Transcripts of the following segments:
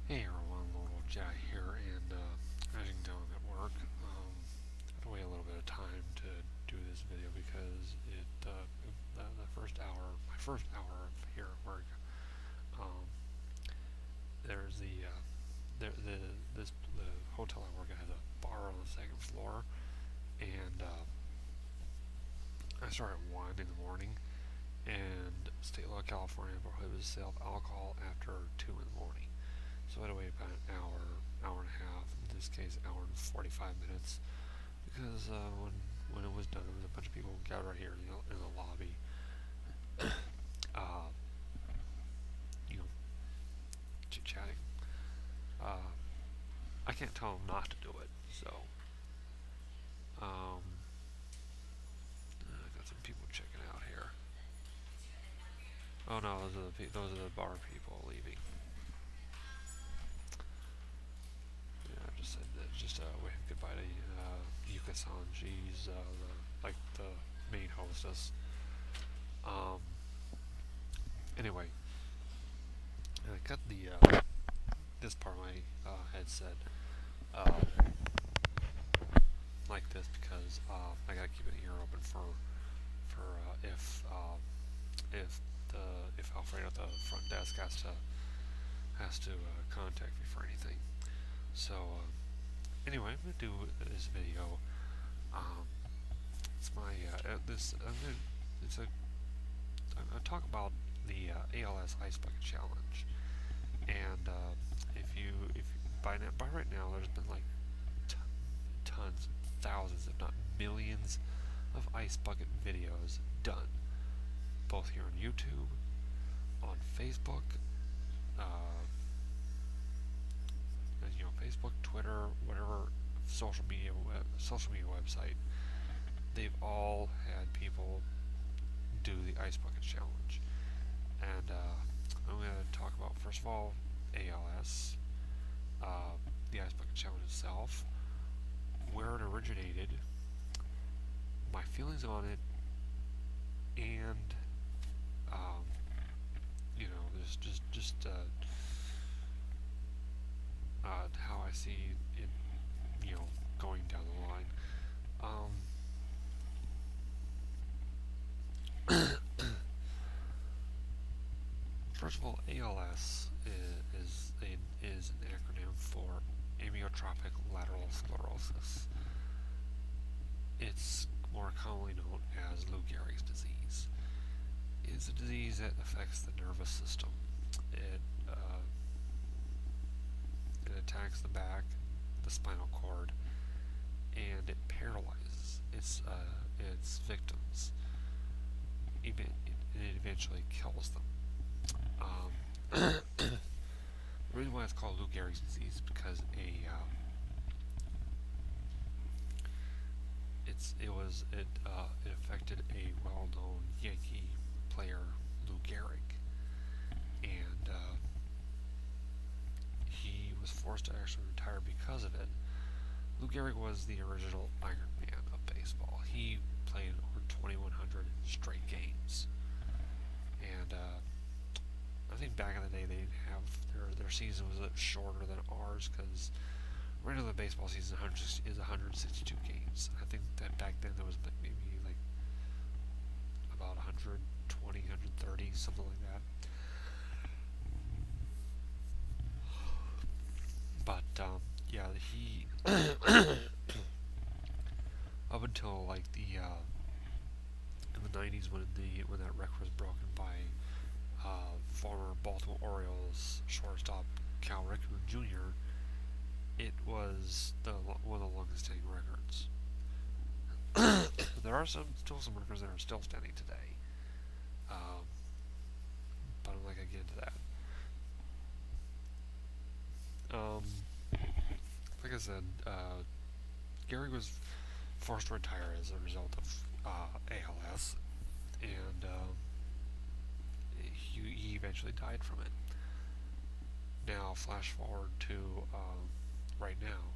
Hey everyone, Little Jack here, and as you can tell, I'm at work. I had to wait a little bit of time to do this video because the first hour, my first hour of here at work, um, there's the the hotel I work at has a bar on the second floor, and I start at 1 in the morning, and state law of California prohibits the sale of alcohol after 2 in the morning. So I had to wait about an hour and a half, in this case, hour and 45 minutes, because when it was done, there was a bunch of people gathered right here in the lobby, uh, you know, chit chatting. Uh, I can't tell them not to do it, so I got some people checking out here. Oh no, those are the bar people leaving. Yeah, I just said that. Just wave goodbye to Yuka-san. She's the main hostess. Um, anyway, I cut the this part of my headset uh, like this because I gotta keep an ear open for if if Alfredo at the front desk has to contact me for anything. So anyway, I'm gonna do this video. Um, it's my this I'm gonna it's a I'm gonna talk about the ALS Ice Bucket Challenge. And if by right now, there's been like tons, thousands, if not millions, of ice bucket videos done, both here on YouTube, on Facebook, uh, Facebook, Twitter, whatever social media website. They've all had people do the ice bucket challenge, and I'm going to talk about, first of all, ALS, the Ice Bucket Challenge itself, where it originated, my feelings on it, and how I see it, going down the line. First of all, ALS is an acronym for amyotrophic lateral sclerosis. It's more commonly known as Lou Gehrig's disease. It's a disease that affects the nervous system. It it attacks the back, the spinal cord, and it paralyzes its victims. It eventually kills them. The reason why it's called Lou Gehrig's disease is because it affected a well-known Yankee player, Lou Gehrig, and he was forced to actually retire because of it. Lou Gehrig was the original Iron Man of baseball. He played over 2,100 straight games, and I think back in the day they didn't have their season was shorter than ours because regular baseball season is 162 games. I think that back then there was maybe like about 120, 130, something like that. But yeah, he up until like in the 90s when that record was broken by former Baltimore Orioles shortstop Cal Ripken Jr., it was one of the longest standing records. There are still some records that are still standing today, um, but I'm not gonna get into that. Um, like I said, Gehrig was forced to retire as a result of ALS, and he eventually died from it. Now, flash forward to right now.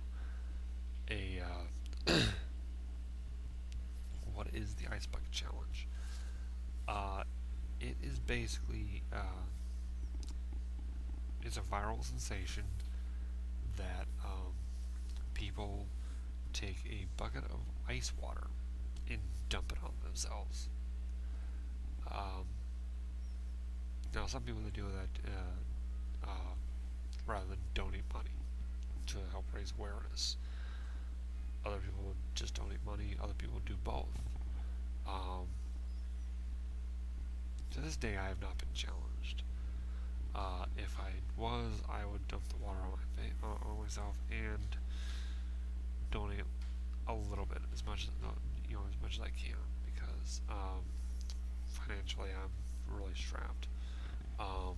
What is the Ice Bucket Challenge? It is basically it's a viral sensation that people take a bucket of ice water and dump it on themselves. Um, Now, some people that do that rather than donate money to help raise awareness. Other people just donate money. Other people do both. Um, to this day, I have not been challenged. If I was, I would dump the water on on myself and donate a little bit, as much as as much as I can, because financially I'm really strapped. Um,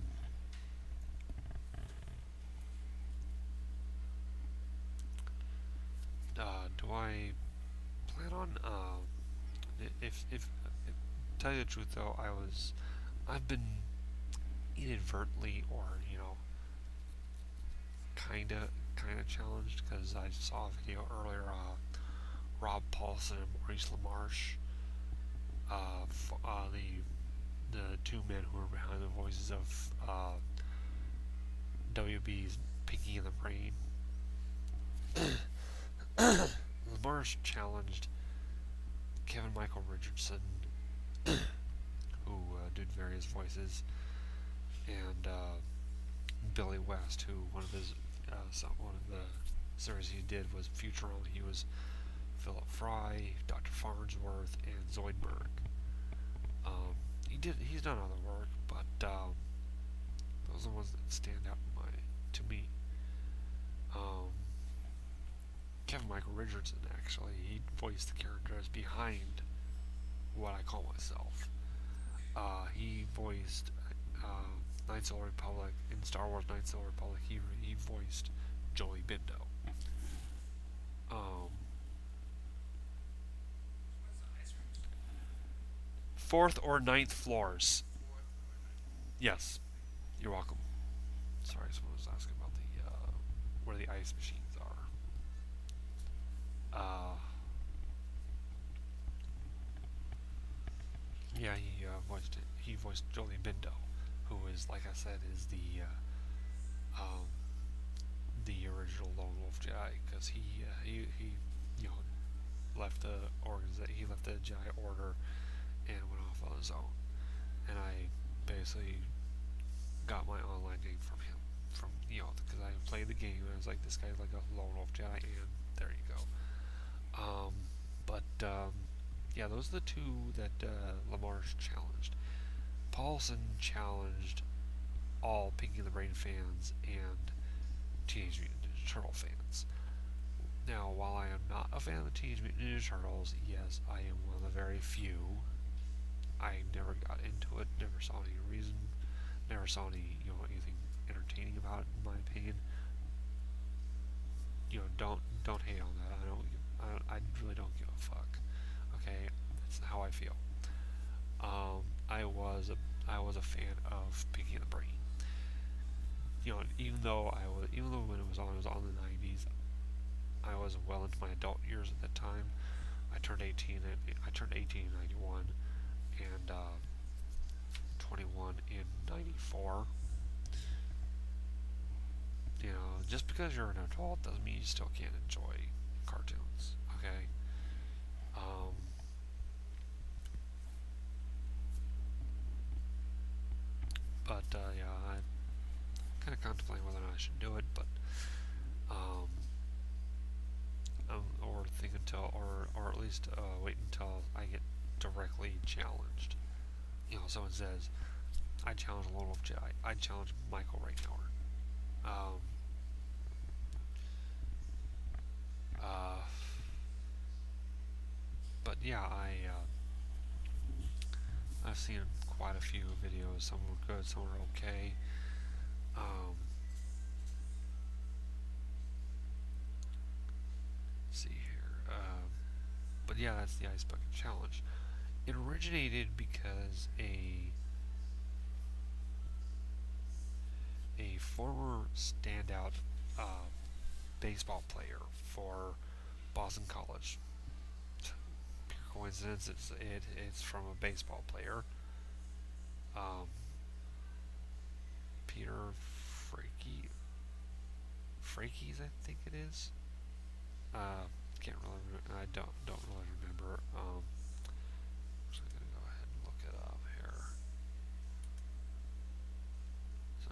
do I plan on if tell you the truth though, I've been inadvertently or kinda challenged because I saw a video earlier. Rob Paulson and Maurice LaMarche, the two men who were behind the voices of WB's Pinky and the Brain. LaMarche challenged Kevin Michael Richardson, who did various voices, and Billy West, who one of the series he did was Futurama. He was Philip Fry, Dr. Farnsworth, and Zoidberg. He's done other work, but those are the ones that stand out to me. Kevin Michael Richardson, actually, he voiced the characters behind what I call myself. He voiced Knights of the Republic in Star Wars Knights of the Republic. He voiced Joey Bindo. Fourth or ninth floors. Yes, you're welcome. Sorry, someone was asking about the where the ice machines are. Yeah, he voiced Joey Bindo, who is, like I said, is the original Lone Wolf Jedi, because he left the he left the Jedi Order and went off on his own, and I basically got my online name from him, because I played the game and I was like, this guy's like a Lone Wolf Jedi, and there you go. Yeah, those are the two that LaMarche challenged. Paulson challenged all Pinky and the Brain fans and Teenage Mutant Ninja Turtle fans. Now, while I am not a fan of the Teenage Mutant Ninja Turtles, yes, I am one of the very few. I never got into it, never saw any reason, never saw anything entertaining about it, in my opinion. Don't hate on that. I really don't give a fuck. Okay, that's how I feel. I was a fan of Pinky and the Brain. Even though when it was on in the '90s, I was well into my adult years at that time. I turned 18 in '91, and 21 in '94. Just because you're an adult doesn't mean you still can't enjoy cartoons. Okay. Yeah, I'm kind of contemplating whether or not I should do it, but or think until, or at least wait until I get directly challenged. Someone says, I challenge Lone Wolf Jedi. I challenge Michael Reitauer. But yeah, I've seen quite a few videos. Some were good, some were okay. Let's see here. But yeah, that's the Ice Bucket Challenge. It originated because a former standout baseball player for Boston College. Pure coincidence. It's from a baseball player. Peter Frake. Frakies, I think it is. Can't really. I don't really remember. So I'm gonna go ahead and look it up here. So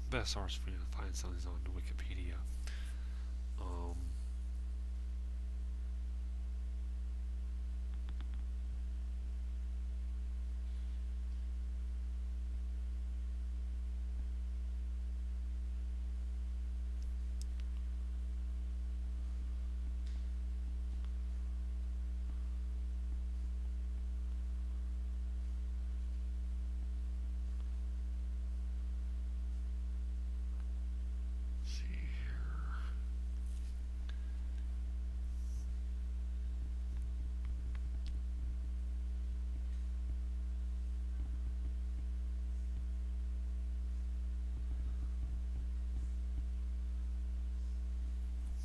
best source for you to find something is on Wikipedia. Um, let's see here.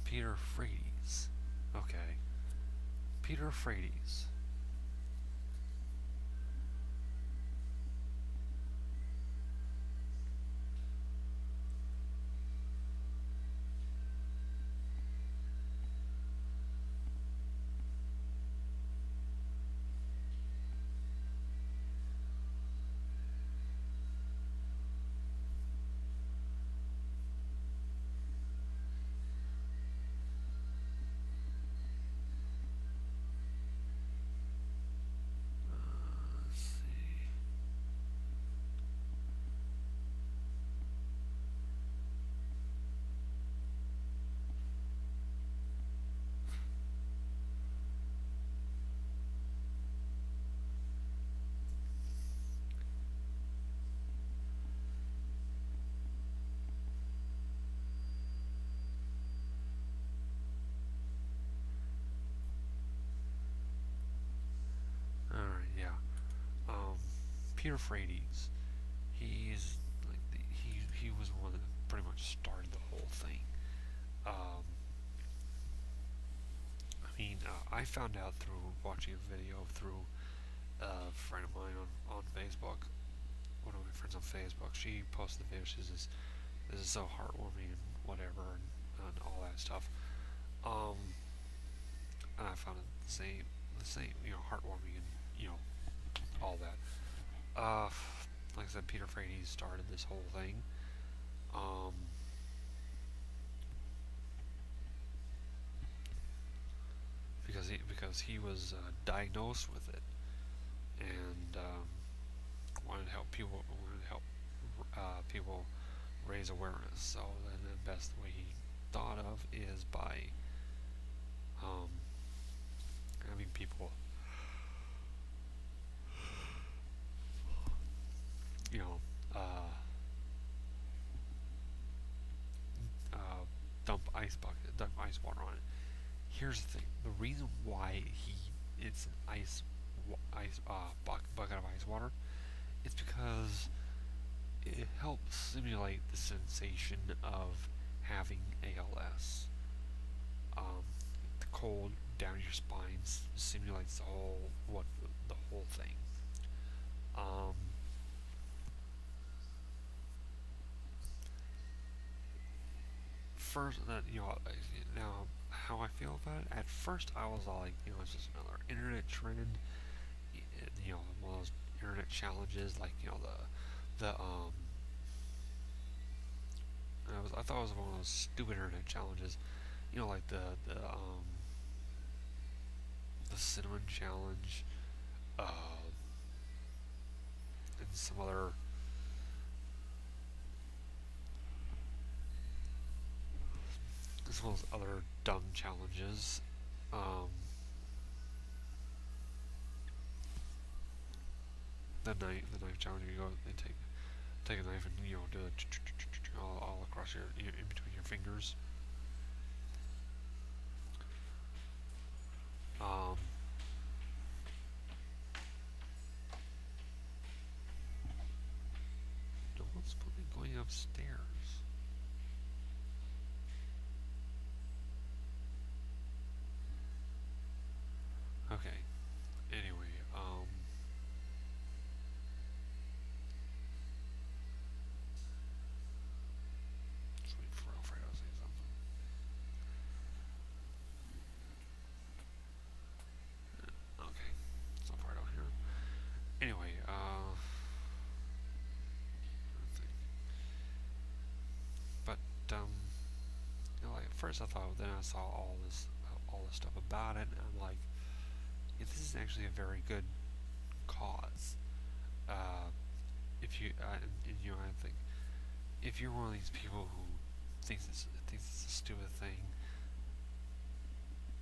Peter Frates. Okay. Peter Frates. Let's see. All right, yeah. Peter Frates. He's like he was one that pretty much started the whole thing. Um, I found out through watching a video through a friend of mine on Facebook. One of my friends on Facebook. She posted the video. She says, "This is so heartwarming and whatever and all that stuff." Um, and I found it the same, heartwarming and all that. Like I said, Peter Frates started this whole thing. Um, because he was diagnosed with it and wanted to help people raise awareness. So then the best way he thought of is by um, having people, you know, uh, dump ice water on it. Here's the thing: the reason why it's an bucket of ice water, it's because it helps simulate the sensation of having ALS. The cold down your spine simulates the whole thing. Um, First, now how I feel about it. At first, I was all like, it's just another internet trend. One of those internet challenges, like I thought it was one of those stupid internet challenges, like the cinnamon challenge, and some other as well as other dumb challenges. Um, the knife challenge. You go and take a knife and do it all across in between your fingers. Um, upstairs? Okay. Anyway, just wait for Alfredo to say something. Okay, it's Alfredo here. Anyway, but like at first I thought, then I saw all this stuff about it, and I'm like, yeah, this is actually a very good cause. Uh, if you, I think if you're one of these people who thinks it's a stupid thing,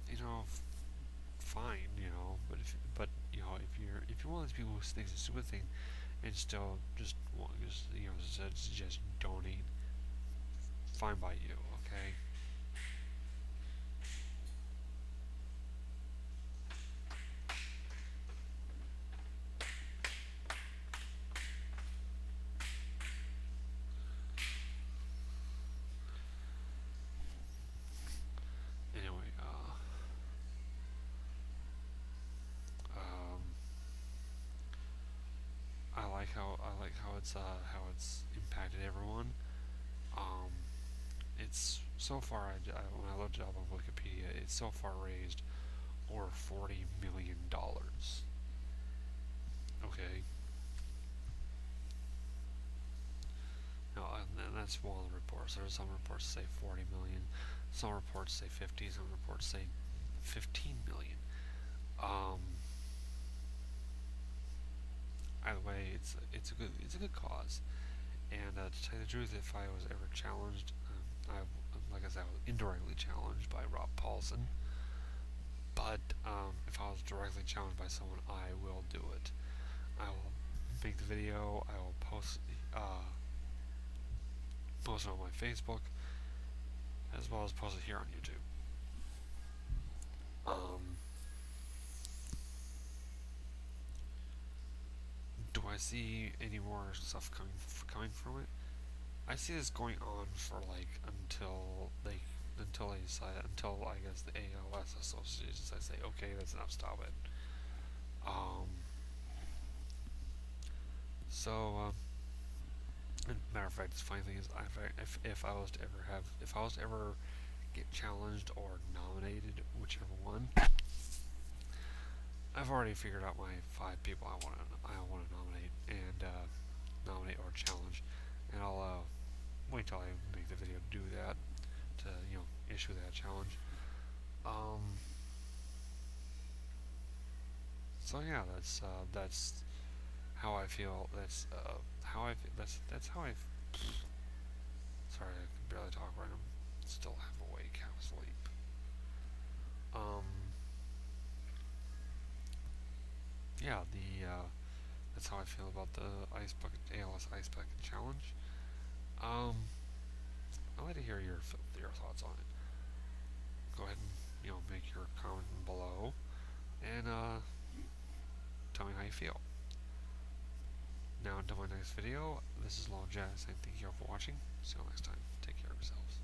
you know, fine, you know, but you know, if you're one of these people who thinks it's a stupid thing and still just you know just donate, fine by you, okay. Anyway, um, I like how it's impacted everyone. Um, it's so far. When I looked it up on Wikipedia, it's so far raised over $40 million. Okay, now and that's one of the reports. There's some reports say 40 million, some reports say 50, some reports say 15 million. Um, either way, it's a good cause. And to tell you the truth, if I was ever challenged, like I said, I was indirectly challenged by Rob Paulson. But if I was directly challenged by someone, I will do it. I will make the video. I will post it on my Facebook, as well as post it here on YouTube. Um, do I see any more stuff coming from it? I see this going on for like until they decide, until I guess the ALS Association decides, say, okay, that's enough, stop it. Um, so matter of fact, the funny thing is, if I was to ever get challenged or nominated, whichever one, I've already figured out my 5 people I want to nominate or challenge, and I'll wait till I make the video to do that, to issue that challenge. Um, so yeah, that's how I feel. That's how I feel. That's how I. Sorry, I can barely talk right. I'm still half awake, half asleep. Um, yeah, the that's how I feel about the ALS Ice Bucket challenge. Um, I'd like to hear your thoughts on it. Go ahead and make your comment below, and tell me how you feel. Now until my next video, this is Long Jazz, and thank you all for watching. See you all next time. Take care of yourselves.